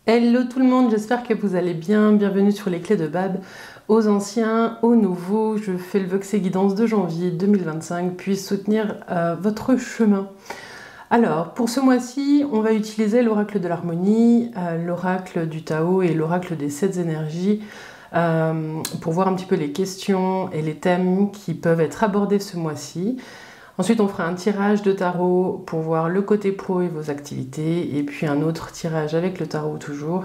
Hello tout le monde, j'espère que vous allez bien. Bienvenue sur les clés de Bab. Aux anciens, aux nouveaux, je fais le vœu que ces guidances de janvier 2025 puissent soutenir votre chemin. Alors, pour ce mois-ci, on va utiliser l'oracle de l'harmonie, l'oracle du Tao et l'oracle des 7 énergies pour voir un petit peu les questions et les thèmes qui peuvent être abordés ce mois-ci. Ensuite, on fera un tirage de tarot pour voir le côté pro et vos activités, et puis un autre tirage avec le tarot toujours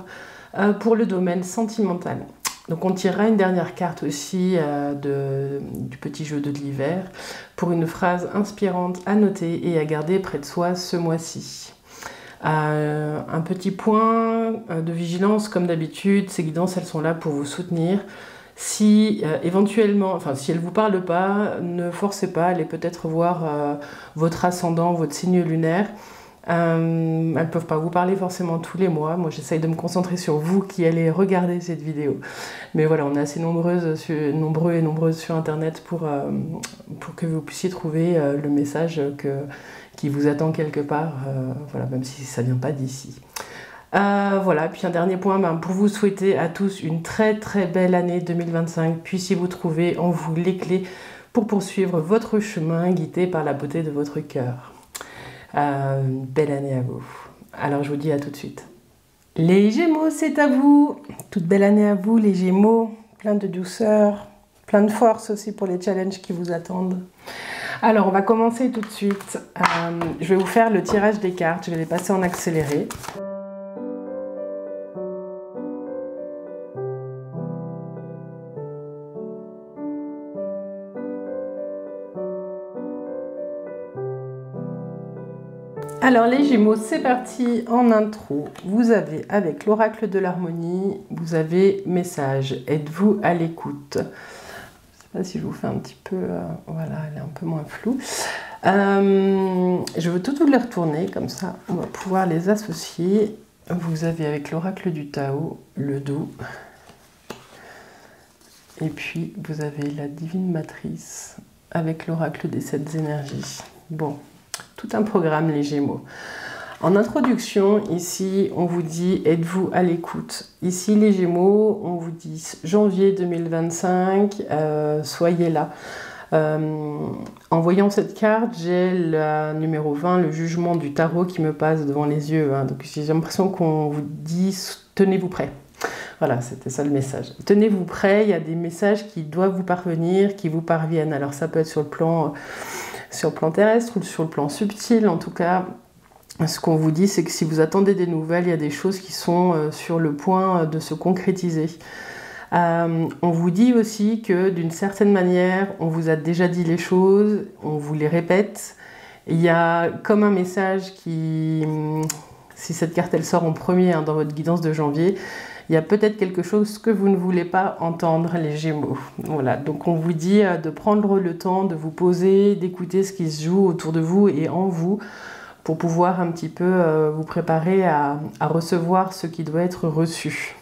pour le domaine sentimental. Donc on tirera une dernière carte aussi du petit jeu de l'hiver pour une phrase inspirante à noter et à garder près de soi ce mois-ci. Un petit point de vigilance, comme d'habitude, ces guidances elles sont là pour vous soutenir. Si éventuellement, si elles ne vous parlent pas, ne forcez pas, allez peut-être voir votre ascendant, votre signe lunaire. Elles ne peuvent pas vous parler forcément tous les mois. Moi, j'essaye de me concentrer sur vous qui allez regarder cette vidéo. Mais voilà, on est assez nombreux et nombreuses sur Internet pour que vous puissiez trouver le message qui vous attend quelque part, voilà, même si ça ne vient pas d'ici. Voilà, puis un dernier point, pour vous souhaiter à tous une très très belle année 2025, puissiez-vous trouver en vous les clés pour poursuivre votre chemin guidé par la beauté de votre cœur. Belle année à vous. Alors je vous dis à tout de suite. Les Gémeaux, c'est à vous. Toute belle année à vous les Gémeaux, plein de douceur, plein de force aussi pour les challenges qui vous attendent. Alors on va commencer tout de suite. Je vais vous faire le tirage des cartes, je vais les passer en accéléré. Alors les Gémeaux, c'est parti en intro. Vous avez avec l'oracle de l'harmonie, vous avez message, êtes-vous à l'écoute? Je ne sais pas si je vous fais un petit peu, voilà, elle est un peu moins floue. Je veux tout les retourner, comme ça on va pouvoir les associer. Vous avez avec l'oracle du Tao, le doux. Et puis vous avez la divine matrice avec l'oracle des 7 énergies. Bon. Tout un programme les Gémeaux. En introduction, ici, on vous dit êtes-vous à l'écoute? Ici, les Gémeaux, on vous dit janvier 2025, soyez là. En voyant cette carte, j'ai la numéro 20, le jugement du tarot qui me passe devant les yeux. Donc j'ai l'impression qu'on vous dit tenez-vous prêt. Voilà, c'était ça le message. Tenez-vous prêt, il y a des messages qui doivent vous parvenir, qui vous parviennent. Alors ça peut être sur le plan terrestre ou sur le plan subtil. En tout cas, ce qu'on vous dit, c'est que si vous attendez des nouvelles, il y a des choses qui sont sur le point de se concrétiser. On vous dit aussi que d'une certaine manière, on vous a déjà dit les choses, on vous les répète. Il y a comme un message qui, si cette carte elle sort en premier dans votre guidance de janvier, il y a peut-être quelque chose que vous ne voulez pas entendre, les Gémeaux. Voilà, donc on vous dit de prendre le temps de vous poser, d'écouter ce qui se joue autour de vous et en vous, pour pouvoir un petit peu vous préparer à recevoir ce qui doit être reçu.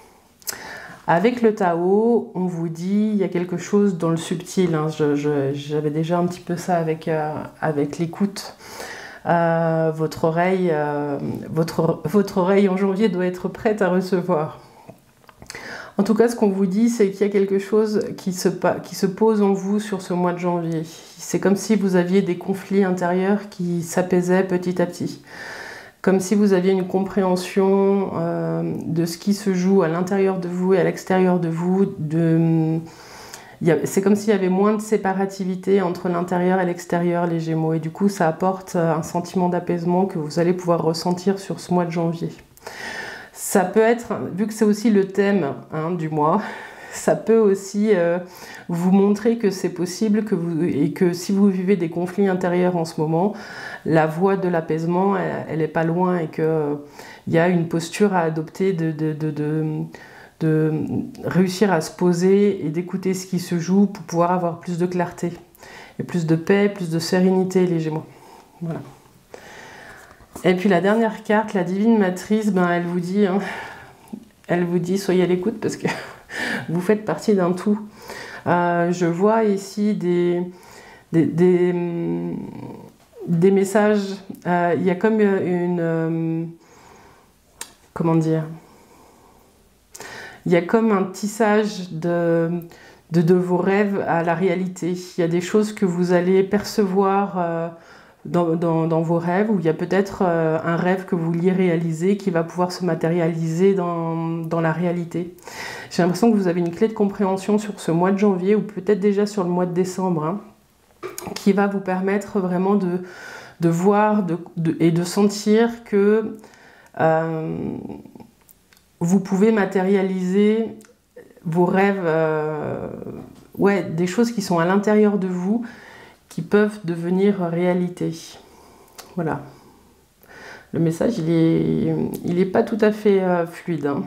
Avec le Tao, on vous dit il y a quelque chose dans le subtil. J'avais déjà un petit peu ça avec l'écoute. Votre oreille en janvier doit être prête à recevoir. En tout cas, ce qu'on vous dit, c'est qu'il y a quelque chose qui se pose en vous sur ce mois de janvier. C'est comme si vous aviez des conflits intérieurs qui s'apaisaient petit à petit. Comme si vous aviez une compréhension de ce qui se joue à l'intérieur de vous et à l'extérieur de vous. C'est comme s'il y avait moins de séparativité entre l'intérieur et l'extérieur, les Gémeaux. Et du coup, ça apporte un sentiment d'apaisement que vous allez pouvoir ressentir sur ce mois de janvier. Ça peut être, vu que c'est aussi le thème du mois, ça peut aussi vous montrer que c'est possible et que si vous vivez des conflits intérieurs en ce moment, la voie de l'apaisement, elle n'est pas loin et qu'il y a une posture à adopter de réussir à se poser et d'écouter ce qui se joue pour pouvoir avoir plus de clarté et plus de paix, plus de sérénité, les Gémeaux. Voilà. Et puis la dernière carte, la divine matrice, elle vous dit soyez à l'écoute parce que vous faites partie d'un tout. Je vois ici des messages. Il y a comme une comment dire, il y a comme un tissage de vos rêves à la réalité. Il y a des choses que vous allez percevoir dans vos rêves, où il y a peut-être un rêve que vous vouliez réaliser qui va pouvoir se matérialiser dans la réalité. J'ai l'impression que vous avez une clé de compréhension sur ce mois de janvier, ou peut-être déjà sur le mois de décembre, hein, qui va vous permettre vraiment de voir et de sentir que vous pouvez matérialiser vos rêves, ouais, des choses qui sont à l'intérieur de vous, qui peuvent devenir réalité. Voilà. Le message, il est pas tout à fait fluide. Hein.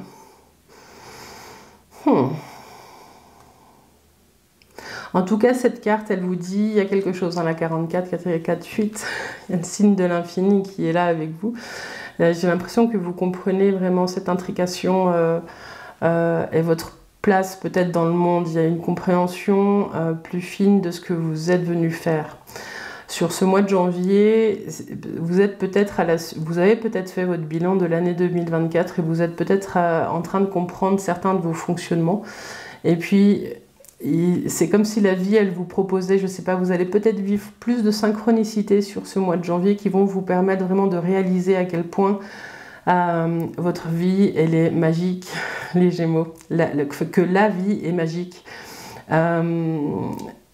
En tout cas, cette carte, elle vous dit, il y a quelque chose dans la 44, 4, 8, il y a le signe de l'infini qui est là avec vous. J'ai l'impression que vous comprenez vraiment cette intrication et votre place peut-être dans le monde. Il y a une compréhension plus fine de ce que vous êtes venu faire. Sur ce mois de janvier, vous avez peut-être fait votre bilan de l'année 2024 et vous êtes peut-être en train de comprendre certains de vos fonctionnements. Et puis, c'est comme si la vie, elle vous proposait, je ne sais pas, vous allez peut-être vivre plus de synchronicité sur ce mois de janvier qui vont vous permettre vraiment de réaliser à quel point votre vie, elle est magique, les Gémeaux, que la vie est magique.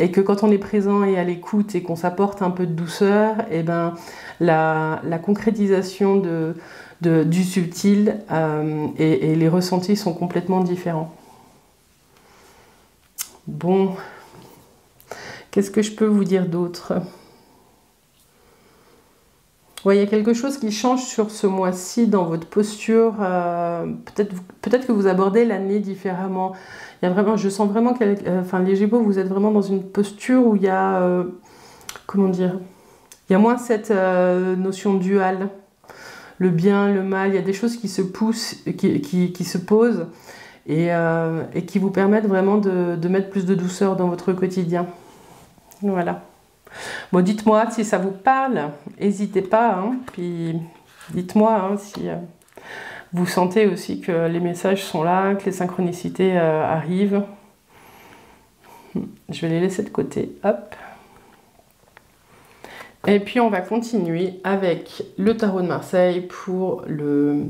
Et que quand on est présent et à l'écoute et qu'on s'apporte un peu de douceur, et ben, la concrétisation du subtil et les ressentis sont complètement différents. Bon, qu'est-ce que je peux vous dire d'autre? Ouais, il y a quelque chose qui change sur ce mois-ci dans votre posture. Peut-être que vous abordez l'année différemment. Il y a vraiment, je sens vraiment que les Gémeaux, vous êtes vraiment dans une posture où il y a, comment dire, il y a moins cette notion duale, le bien, le mal. Il y a des choses qui se poussent, qui se posent et qui vous permettent vraiment de mettre plus de douceur dans votre quotidien. Voilà. Bon, dites-moi si ça vous parle, n'hésitez pas, hein, puis dites-moi hein, si vous sentez aussi que les messages sont là, que les synchronicités arrivent. Je vais les laisser de côté, hop. Et puis on va continuer avec le tarot de Marseille pour le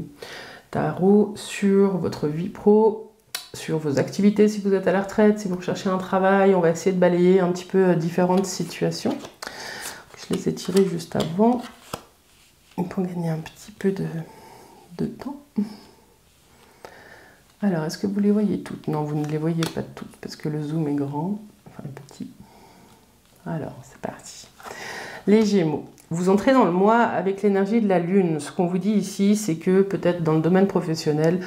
tarot sur votre vie pro, sur vos activités si vous êtes à la retraite, si vous recherchez un travail. On va essayer de balayer un petit peu différentes situations. Je les ai tirées juste avant pour gagner un petit peu de temps. Alors, est-ce que vous les voyez toutes? Non, vous ne les voyez pas toutes parce que le zoom est grand, enfin petit. Alors, c'est parti. Les Gémeaux. Vous entrez dans le mois avec l'énergie de la Lune. Ce qu'on vous dit ici, c'est que peut-être dans le domaine professionnel,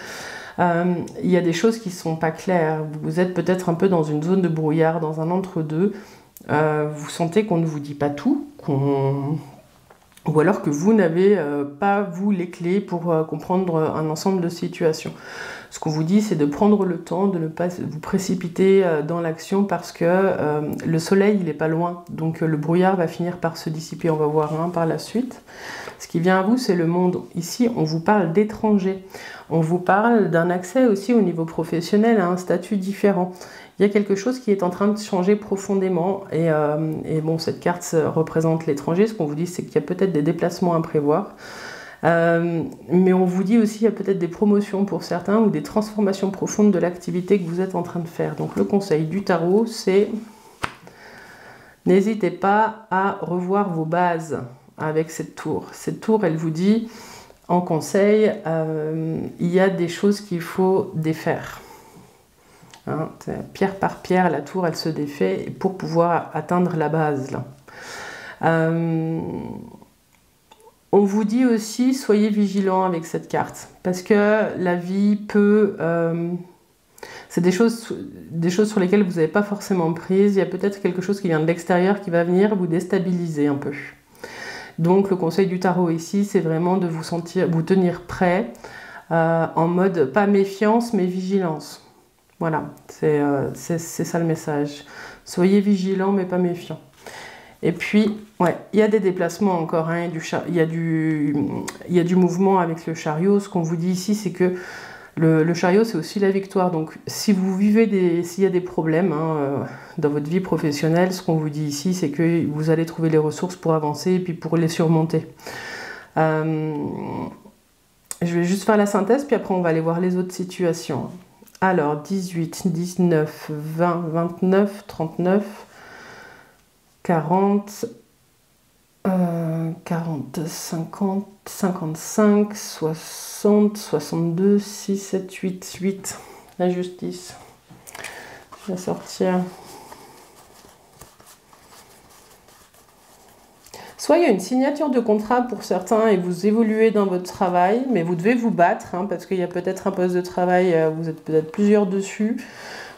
il y a des choses qui ne sont pas claires. Vous êtes peut-être un peu dans une zone de brouillard, dans un entre-deux. Vous sentez qu'on ne vous dit pas tout, ou alors que vous n'avez pas, vous, les clés pour comprendre un ensemble de situations. Ce qu'on vous dit, c'est de prendre le temps, de ne pas vous précipiter dans l'action parce que le soleil, il n'est pas loin. Donc le brouillard va finir par se dissiper. On va voir par la suite. Ce qui vient à vous, c'est le monde. Ici, on vous parle d'étrangers. On vous parle d'un accès aussi au niveau professionnel à un statut différent. Il y a quelque chose qui est en train de changer profondément. Et bon, cette carte représente l'étranger. Ce qu'on vous dit, c'est qu'il y a peut-être des déplacements à prévoir. Mais on vous dit aussi qu'il y a peut-être des promotions pour certains ou des transformations profondes de l'activité que vous êtes en train de faire. Donc le conseil du tarot, c'est n'hésitez pas à revoir vos bases avec cette tour. Cette tour, elle vous dit en conseil, il y a des choses qu'il faut défaire. Hein, pierre par pierre, la tour, elle se défait pour pouvoir atteindre la base. Là. On vous dit aussi, soyez vigilants avec cette carte, parce que la vie peut... c'est des choses sur lesquelles vous n'avez pas forcément prise. Il y a peut-être quelque chose qui vient de l'extérieur qui va venir vous déstabiliser un peu. Donc le conseil du tarot ici, c'est vraiment de vous tenir prêt, en mode pas méfiance, mais vigilance. Voilà, c'est ça le message. Soyez vigilants, mais pas méfiants. Et puis, ouais, il y a des déplacements encore, hein, il y a du mouvement avec le chariot. Ce qu'on vous dit ici, c'est que Le chariot, c'est aussi la victoire. Donc, si vous vivez s'il y a des problèmes dans votre vie professionnelle, ce qu'on vous dit ici, c'est que vous allez trouver les ressources pour avancer et puis pour les surmonter. Je vais juste faire la synthèse, puis après on va aller voir les autres situations. Alors, 18, 19, 20, 29, 39, 40, 40, 50, 55, 60, 62, 6, 7, 8, 8. La justice. Je vais sortir. Soit il y a une signature de contrat pour certains et vous évoluez dans votre travail, mais vous devez vous battre, parce qu'il y a peut-être un poste de travail, vous êtes peut-être plusieurs dessus,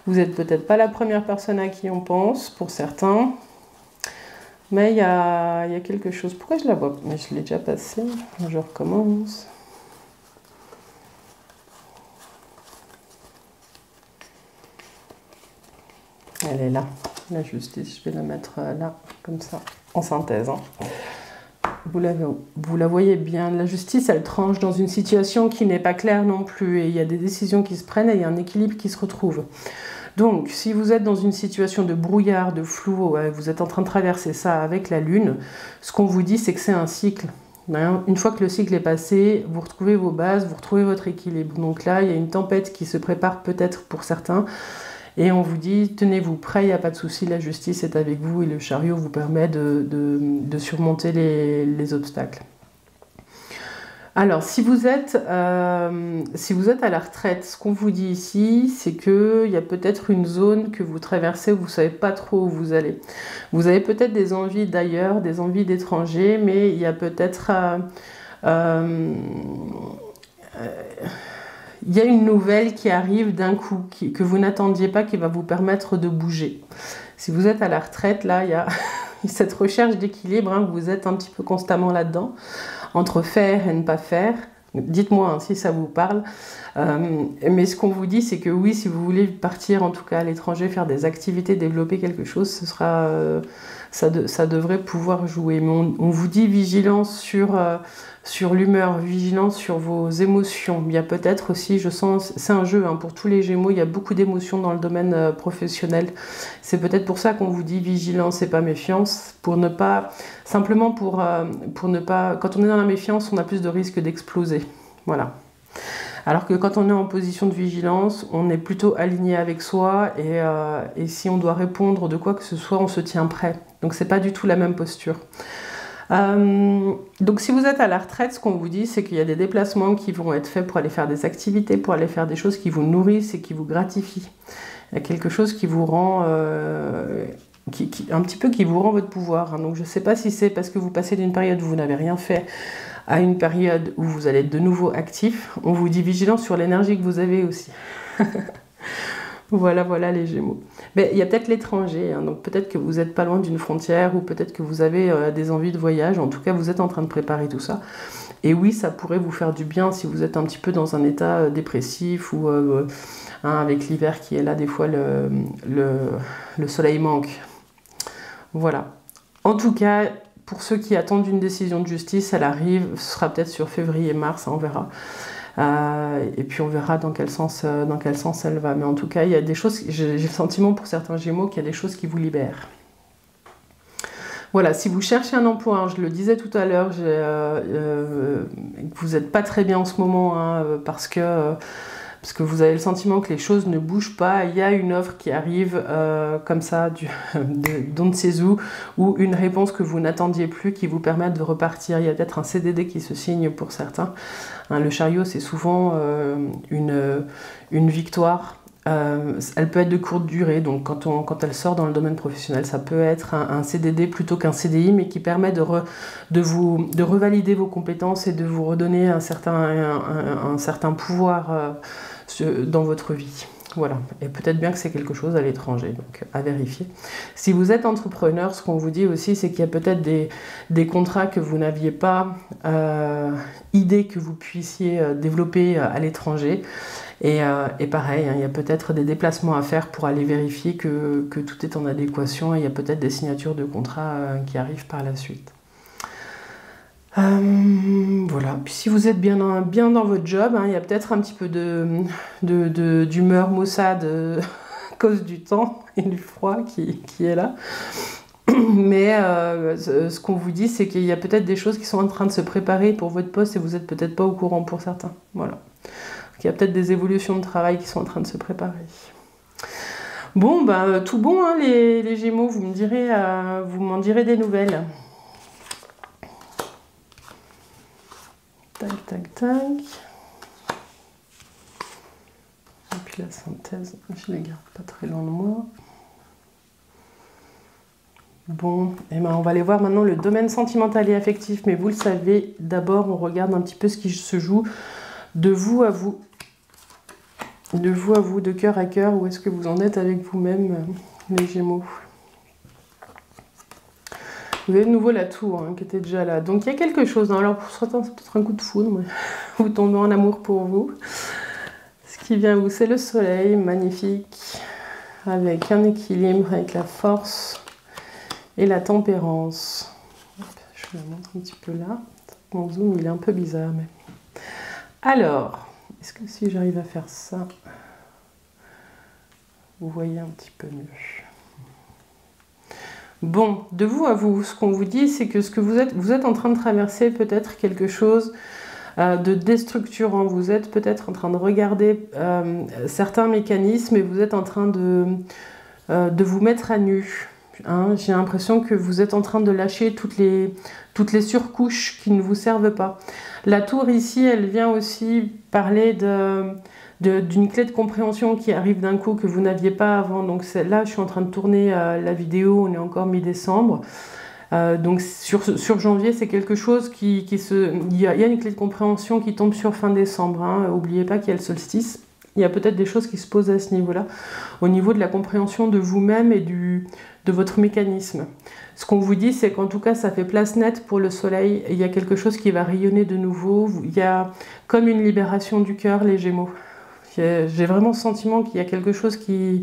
vous n'êtes peut-être pas la première personne à qui on pense, pour certains, mais il y a quelque chose. Pourquoi je la vois? Mais je l'ai déjà passée, je recommence. Elle est là, la justice, je vais la mettre là, comme ça, en synthèse. Vous la voyez bien, la justice, elle tranche dans une situation qui n'est pas claire non plus, et il y a des décisions qui se prennent et il y a un équilibre qui se retrouve. Donc, si vous êtes dans une situation de brouillard, de flou, vous êtes en train de traverser ça avec la Lune, ce qu'on vous dit, c'est que c'est un cycle. Une fois que le cycle est passé, vous retrouvez vos bases, vous retrouvez votre équilibre. Donc là, il y a une tempête qui se prépare peut-être pour certains, et on vous dit, tenez-vous prêts, il n'y a pas de souci, la justice est avec vous et le chariot vous permet de surmonter les obstacles. Alors, si vous êtes à la retraite, ce qu'on vous dit ici, c'est qu'il y a peut-être une zone que vous traversez où vous ne savez pas trop où vous allez. Vous avez peut-être des envies d'ailleurs, des envies d'étrangers, mais il y a peut-être... il y a une nouvelle qui arrive d'un coup, que vous n'attendiez pas, qui va vous permettre de bouger. Si vous êtes à la retraite, là, il y a cette recherche d'équilibre, vous êtes un petit peu constamment là-dedans, entre faire et ne pas faire. Dites-moi si ça vous parle. Mais ce qu'on vous dit, c'est que oui, si vous voulez partir, en tout cas à l'étranger, faire des activités, développer quelque chose, ce sera, ça devrait pouvoir jouer. Mais on vous dit vigilance sur l'humeur, vigilance sur vos émotions. Il y a peut-être aussi, je sens, c'est un jeu pour tous les Gémeaux, il y a beaucoup d'émotions dans le domaine professionnel. C'est peut-être pour ça qu'on vous dit vigilance et pas méfiance, pour ne pas, simplement pour ne pas, quand on est dans la méfiance, on a plus de risques d'exploser. Voilà. Alors que quand on est en position de vigilance, on est plutôt aligné avec soi et si on doit répondre de quoi que ce soit, on se tient prêt. Donc c'est pas du tout la même posture. Donc si vous êtes à la retraite, ce qu'on vous dit, c'est qu'il y a des déplacements qui vont être faits pour aller faire des activités, pour aller faire des choses qui vous nourrissent et qui vous gratifient. Il y a quelque chose qui vous rend... un petit peu qui vous rend votre pouvoir. Donc je ne sais pas si c'est parce que vous passez d'une période où vous n'avez rien fait à une période où vous allez être de nouveau actif. On vous dit vigilance sur l'énergie que vous avez aussi. Voilà les Gémeaux. Mais il y a peut-être l'étranger, donc peut-être que vous n'êtes pas loin d'une frontière ou peut-être que vous avez des envies de voyage. En tout cas, vous êtes en train de préparer tout ça. Et oui, ça pourrait vous faire du bien si vous êtes un petit peu dans un état dépressif ou avec l'hiver qui est là, des fois le soleil manque. Voilà. En tout cas, pour ceux qui attendent une décision de justice, elle arrive, ce sera peut-être sur février-mars, on verra. Et puis on verra dans quel sens elle va. Mais en tout cas, il y a des choses, j'ai le sentiment pour certains Gémeaux qu'il y a des choses qui vous libèrent. Voilà, si vous cherchez un emploi, je le disais tout à l'heure, vous n'êtes pas très bien en ce moment, parce que vous avez le sentiment que les choses ne bougent pas. Il y a une offre qui arrive comme ça, d'on ne sait où, ou une réponse que vous n'attendiez plus qui vous permette de repartir. Il y a peut-être un CDD qui se signe pour certains. Le chariot, c'est souvent une victoire. Elle peut être de courte durée, donc quand elle sort dans le domaine professionnel, ça peut être un CDD plutôt qu'un CDI, mais qui permet de revalider vos compétences et de vous redonner un certain pouvoir dans votre vie. Voilà, et peut-être bien que c'est quelque chose à l'étranger, donc à vérifier. Si vous êtes entrepreneur, ce qu'on vous dit aussi, c'est qu'il y a peut-être des contrats que vous n'aviez pas idée que vous puissiez développer à l'étranger. Et pareil, il y a peut-être des déplacements à faire pour aller vérifier que tout est en adéquation, et il y a peut-être des signatures de contrats qui arrivent par la suite. Voilà, puis si vous êtes bien dans votre job, hein, il y a peut-être un petit peu d'humeur maussade à cause du temps et du froid qui est là. Mais ce qu'on vous dit, c'est qu'il y a peut-être des choses qui sont en train de se préparer pour votre poste et vous n'êtes peut-être pas au courant pour certains. Voilà. Il y a peut-être des évolutions de travail qui sont en train de se préparer. Bon, bah, tout bon, hein, les Gémeaux, vous m'en direz des nouvelles. Tac, tac, tac. Et puis la synthèse, je ne la garde pas très loin de moi. Bon, et ben on va aller voir maintenant le domaine sentimental et affectif, mais vous le savez, d'abord on regarde un petit peu ce qui se joue de vous à vous. De vous à vous, de cœur à cœur, où est-ce que vous en êtes avec vous-même, les Gémeaux. Vous avez de nouveau la tour hein, qui était déjà là. Donc il y a quelque chose, hein. Alors pour certains c'est peut-être un coup de foudre, mais vous tombez en amour pour vous. Ce qui vient où c'est le soleil, magnifique, avec un équilibre, avec la force et la tempérance. Hop, je vous la montre un petit peu là. Mon zoom il est un peu bizarre. Mais... Alors, est-ce que si j'arrive à faire ça, vous voyez un petit peu mieux. Bon, de vous à vous, ce qu'on vous dit, c'est que ce que vous êtes en train de traverser peut-être quelque chose de déstructurant. Vous êtes peut-être en train de regarder certains mécanismes et vous êtes en train de vous mettre à nu. Hein, j'ai l'impression que vous êtes en train de lâcher toutes les surcouches qui ne vous servent pas. La tour ici, elle vient aussi parler d'une clé de compréhension qui arrive d'un coup que vous n'aviez pas avant. Donc là, je suis en train de tourner la vidéo, on est encore mi-décembre. Donc sur janvier, c'est quelque chose il y a une clé de compréhension qui tombe sur fin décembre. Hein. N'oubliez pas qu'il y a le solstice. Il y a peut-être des choses qui se posent à ce niveau-là, au niveau de la compréhension de vous-même et de votre mécanisme. Ce qu'on vous dit, c'est qu'en tout cas, ça fait place nette pour le soleil. Il y a quelque chose qui va rayonner de nouveau. Il y a comme une libération du cœur, les Gémeaux. J'ai vraiment le sentiment qu'il y a quelque chose qui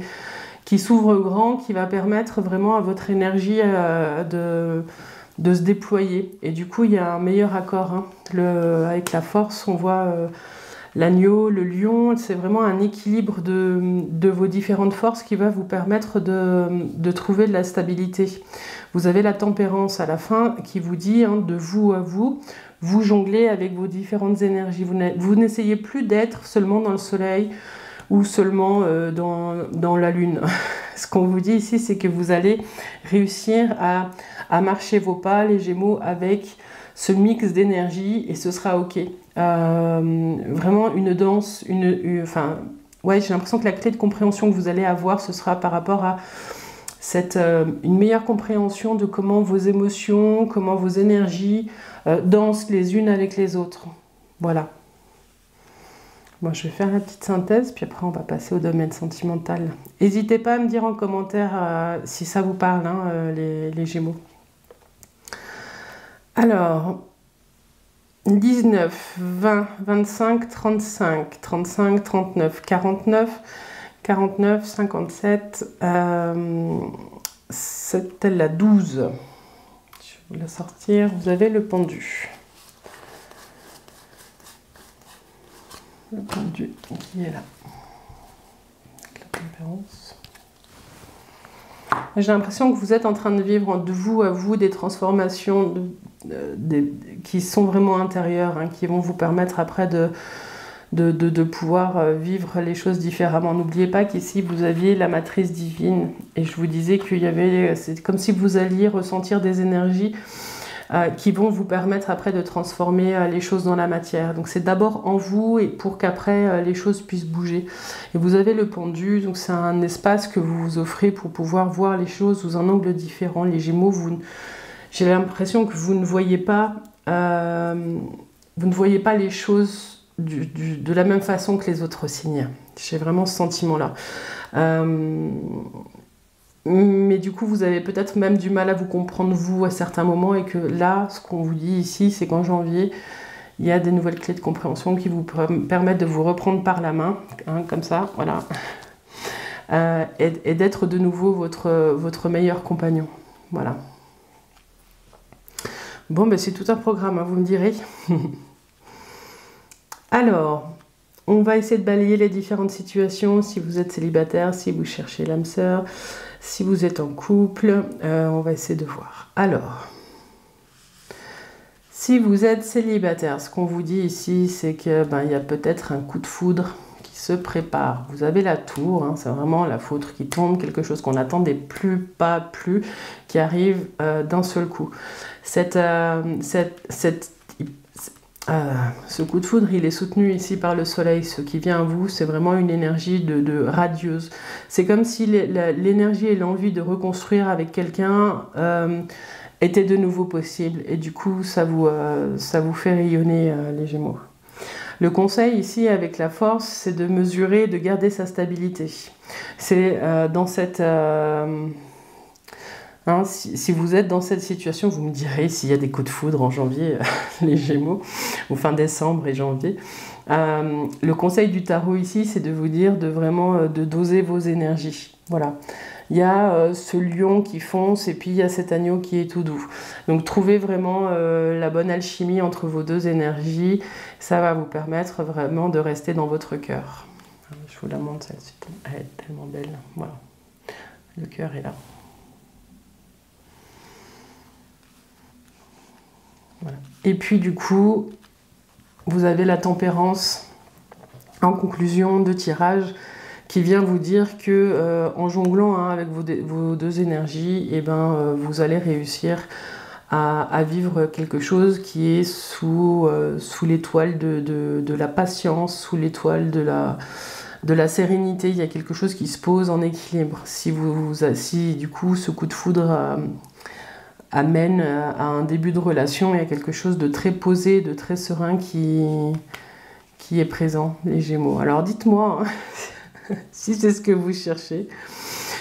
s'ouvre grand, qui va permettre vraiment à votre énergie de se déployer. Et du coup, il y a un meilleur accord. Hein. Avec la force, on voit... l'agneau, le lion, c'est vraiment un équilibre de vos différentes forces qui va vous permettre de trouver de la stabilité. Vous avez la tempérance à la fin qui vous dit, hein, de vous à vous, vous jonglez avec vos différentes énergies. Vous n'essayez plus d'être seulement dans le soleil ou seulement dans la lune. Ce qu'on vous dit ici, c'est que vous allez réussir à marcher vos pas, les Gémeaux, avec ce mix d'énergie et ce sera ok. Vraiment une danse, ouais, j'ai l'impression que la clé de compréhension que vous allez avoir, ce sera par rapport à une meilleure compréhension de comment vos émotions, comment vos énergies dansent les unes avec les autres. Voilà. Bon, je vais faire la petite synthèse, puis après on va passer au domaine sentimental. N'hésitez pas à me dire en commentaire si ça vous parle, hein, les Gémeaux. Alors, 19, 20, 25, 35, 35, 39, 49, 49, 57, c'était la 12. Je vais vous la sortir. Vous avez le pendu. Le pendu qui est là. Avec la tempérance. J'ai l'impression que vous êtes en train de vivre de vous à vous des transformations qui sont vraiment intérieures, hein, qui vont vous permettre après de pouvoir vivre les choses différemment. N'oubliez pas qu'ici vous aviez la matrice divine et je vous disais c'est comme si vous alliez ressentir des énergies qui vont vous permettre après de transformer les choses dans la matière. Donc c'est d'abord en vous et pour qu'après les choses puissent bouger. Et vous avez le pendu, donc c'est un espace que vous vous offrez pour pouvoir voir les choses sous un angle différent. Les Gémeaux, j'ai l'impression que vous ne voyez pas les choses de la même façon que les autres signes. J'ai vraiment ce sentiment-là. Mais du coup, vous avez peut-être même du mal à vous comprendre, vous, à certains moments, et que là, ce qu'on vous dit ici, c'est qu'en janvier, il y a des nouvelles clés de compréhension qui vous permettent de vous reprendre par la main, hein, comme ça, voilà, et d'être de nouveau votre meilleur compagnon, voilà. Bon, ben, c'est tout un programme, hein, vous me direz. Alors, on va essayer de balayer les différentes situations. Si vous êtes célibataire, si vous cherchez l'âme sœur, si vous êtes en couple, on va essayer de voir. Alors, si vous êtes célibataire, ce qu'on vous dit ici, c'est que y a peut-être un coup de foudre qui se prépare. Vous avez la tour, hein, c'est vraiment la foudre qui tombe, quelque chose qu'on n'attendait plus, qui arrive d'un seul coup. Ce coup de foudre, il est soutenu ici par le soleil. Ce qui vient à vous, c'est vraiment une énergie de radieuse. C'est comme si l'énergie et l'envie de reconstruire avec quelqu'un était de nouveau possible. Et du coup, ça vous fait rayonner, les Gémeaux. Le conseil ici, avec la force, c'est de mesurer, de garder sa stabilité. C'est dans cette... si vous êtes dans cette situation, vous me direz s'il y a des coups de foudre en janvier, les Gémeaux, ou fin décembre et janvier. Le conseil du tarot ici, c'est de vous dire de vraiment de doser vos énergies. Voilà. Il y a ce lion qui fonce et puis il y a cet agneau qui est tout doux. Donc trouvez vraiment la bonne alchimie entre vos deux énergies. Ça va vous permettre vraiment de rester dans votre cœur. Je vous la montre celle-ci. Elle est tellement belle. Voilà. Le cœur est là. Voilà. Et puis du coup, vous avez la tempérance en conclusion de tirage qui vient vous dire que en jonglant avec vos deux énergies, vous allez réussir à vivre quelque chose qui est sous l'étoile de la patience, sous l'étoile de la sérénité. Il y a quelque chose qui se pose en équilibre. Si du coup ce coup de foudre amène à un début de relation, il y a quelque chose de très posé, de très serein qui est présent, les Gémeaux. Alors dites-moi si c'est ce que vous cherchez.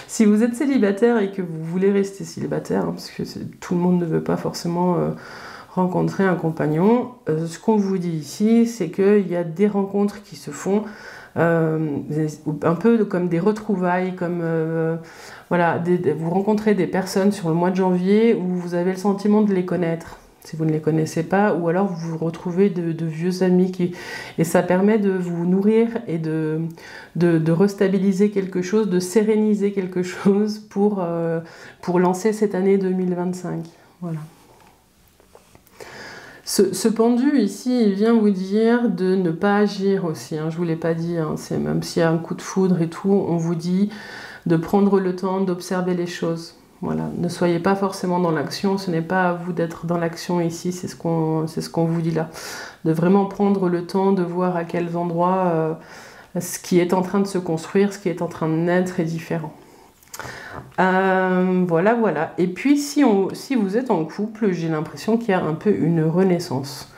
Si vous êtes célibataire et que vous voulez rester célibataire, parce que tout le monde ne veut pas forcément rencontrer un compagnon, ce qu'on vous dit ici, c'est qu'il y a des rencontres qui se font, un peu comme des retrouvailles, comme voilà, vous rencontrez des personnes sur le mois de janvier où vous avez le sentiment de les connaître, si vous ne les connaissez pas, ou alors vous retrouvez de vieux amis et ça permet de vous nourrir et de restabiliser quelque chose, de séréniser quelque chose pour lancer cette année 2025. Voilà. Ce pendu ici, il vient vous dire de ne pas agir aussi, hein, je ne vous l'ai pas dit, hein, même s'il y a un coup de foudre et tout, on vous dit de prendre le temps d'observer les choses. Voilà. Ne soyez pas forcément dans l'action, ce n'est pas à vous d'être dans l'action ici, c'est ce qu'on vous dit là. De vraiment prendre le temps de voir à quels endroits ce qui est en train de se construire, ce qui est en train de naître est différent. Voilà. Et puis si vous êtes en couple, j'ai l'impression qu'il y a un peu une renaissance.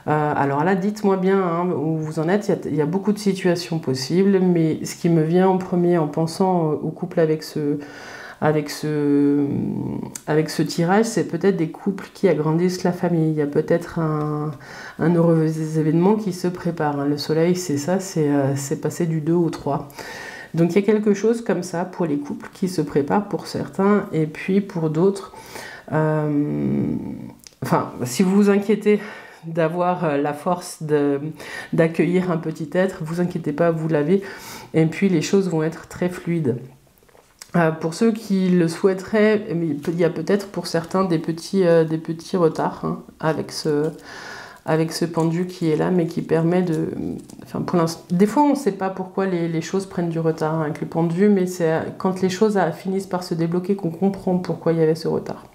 Alors là, dites-moi bien hein, où vous en êtes. Il y a beaucoup de situations possibles, mais ce qui me vient en premier en pensant au couple avec ce tirage, c'est peut-être des couples qui agrandissent la famille. Il y a peut-être un heureux événement qui se prépare. Hein. Le soleil, c'est ça, c'est passer du 2 au 3. Donc il y a quelque chose comme ça pour les couples qui se préparent pour certains et puis pour d'autres. Si vous vous inquiétez d'avoir la force d'accueillir un petit être, vous inquiétez pas, vous l'avez. Et puis les choses vont être très fluides. Pour ceux qui le souhaiteraient, il y a peut-être pour certains des petits retards hein, avec ce pendu qui est là, mais qui permet de... pour l'instant, des fois, on ne sait pas pourquoi les choses prennent du retard hein, avec le pendu, mais c'est quand les choses finissent par se débloquer qu'on comprend pourquoi il y avait ce retard.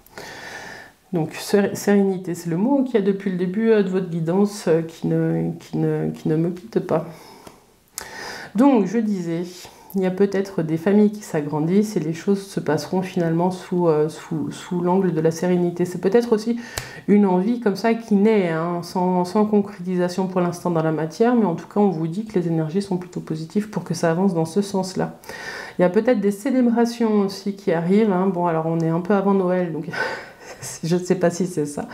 Donc, sérénité, c'est le mot qu'il y a depuis le début de votre guidance qui ne me quitte pas. Donc, je disais... Il y a peut-être des familles qui s'agrandissent et les choses se passeront finalement sous l'angle de la sérénité. C'est peut-être aussi une envie comme ça qui naît, hein, sans concrétisation pour l'instant dans la matière, mais en tout cas on vous dit que les énergies sont plutôt positives pour que ça avance dans ce sens-là. Il y a peut-être des célébrations aussi qui arrivent. Hein. Bon, alors on est un peu avant Noël, donc je ne sais pas si c'est ça.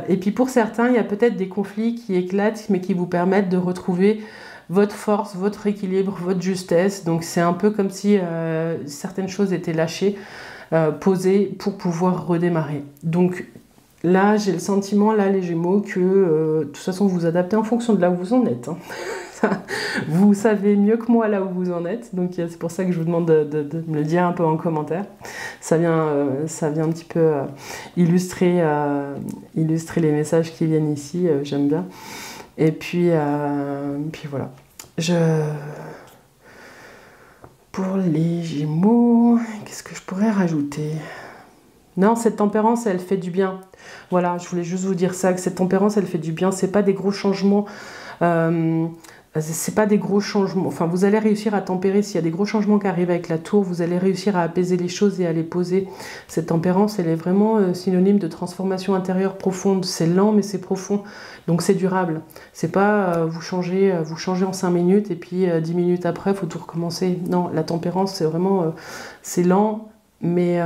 Et puis pour certains, il y a peut-être des conflits qui éclatent, mais qui vous permettent de retrouver votre force, votre équilibre, votre justesse. Donc c'est un peu comme si certaines choses étaient lâchées, posées pour pouvoir redémarrer. Donc là, j'ai le sentiment, là, les Gémeaux, que de toute façon, vous vous adaptez en fonction de là où vous en êtes. Hein. Vous savez mieux que moi là où vous en êtes, donc c'est pour ça que je vous demande de me le dire un peu en commentaire. Ça vient un petit peu illustrer les messages qui viennent ici, j'aime bien. Et puis voilà. Pour les Gémeaux, qu'est-ce que je pourrais rajouter ? Non, cette tempérance, elle fait du bien. Voilà, je voulais juste vous dire ça, que cette tempérance, elle fait du bien. C'est pas des gros changements. C'est pas des gros changements. Enfin, vous allez réussir à tempérer. S'il y a des gros changements qui arrivent avec la tour, vous allez réussir à apaiser les choses et à les poser. Cette tempérance, elle est vraiment synonyme de transformation intérieure profonde. C'est lent, mais c'est profond. Donc c'est durable. C'est pas vous changez en 5 minutes et puis 10 minutes après, il faut tout recommencer. Non, la tempérance, c'est vraiment c'est lent, mais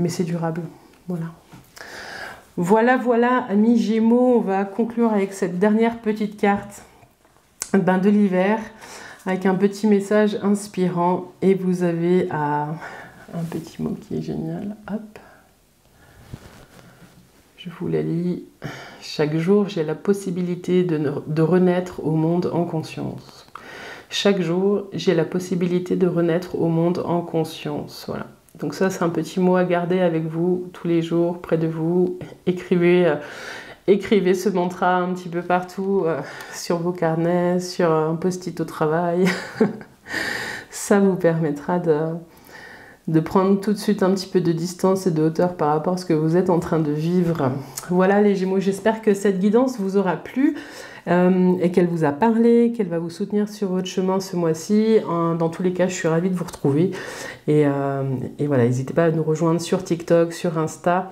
c'est durable. Voilà, amis Gémeaux, on va conclure avec cette dernière petite carte de l'hiver, avec un petit message inspirant. Et vous avez un petit mot qui est génial. Hop. Je vous la lis. Chaque jour, j'ai la possibilité de renaître au monde en conscience. Chaque jour, j'ai la possibilité de renaître au monde en conscience. Voilà. Donc ça, c'est un petit mot à garder avec vous tous les jours, près de vous. Écrivez ce mantra un petit peu partout, sur vos carnets, sur un post-it au travail. Ça vous permettra de prendre tout de suite un petit peu de distance et de hauteur par rapport à ce que vous êtes en train de vivre. Voilà les Gémeaux, j'espère que cette guidance vous aura plu et qu'elle vous a parlé, qu'elle va vous soutenir sur votre chemin ce mois-ci. Dans tous les cas, je suis ravie de vous retrouver. Et voilà, n'hésitez pas à nous rejoindre sur TikTok, sur Insta,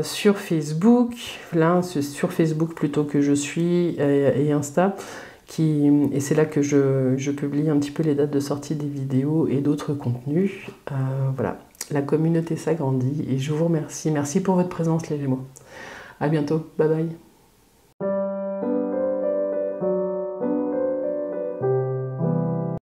sur Facebook. Là, c'est sur Facebook plutôt que je suis et Insta. Et c'est là que je publie un petit peu les dates de sortie des vidéos et d'autres contenus. Voilà, la communauté s'agrandit et je vous remercie. Merci pour votre présence les Gémeaux. À bientôt, bye bye.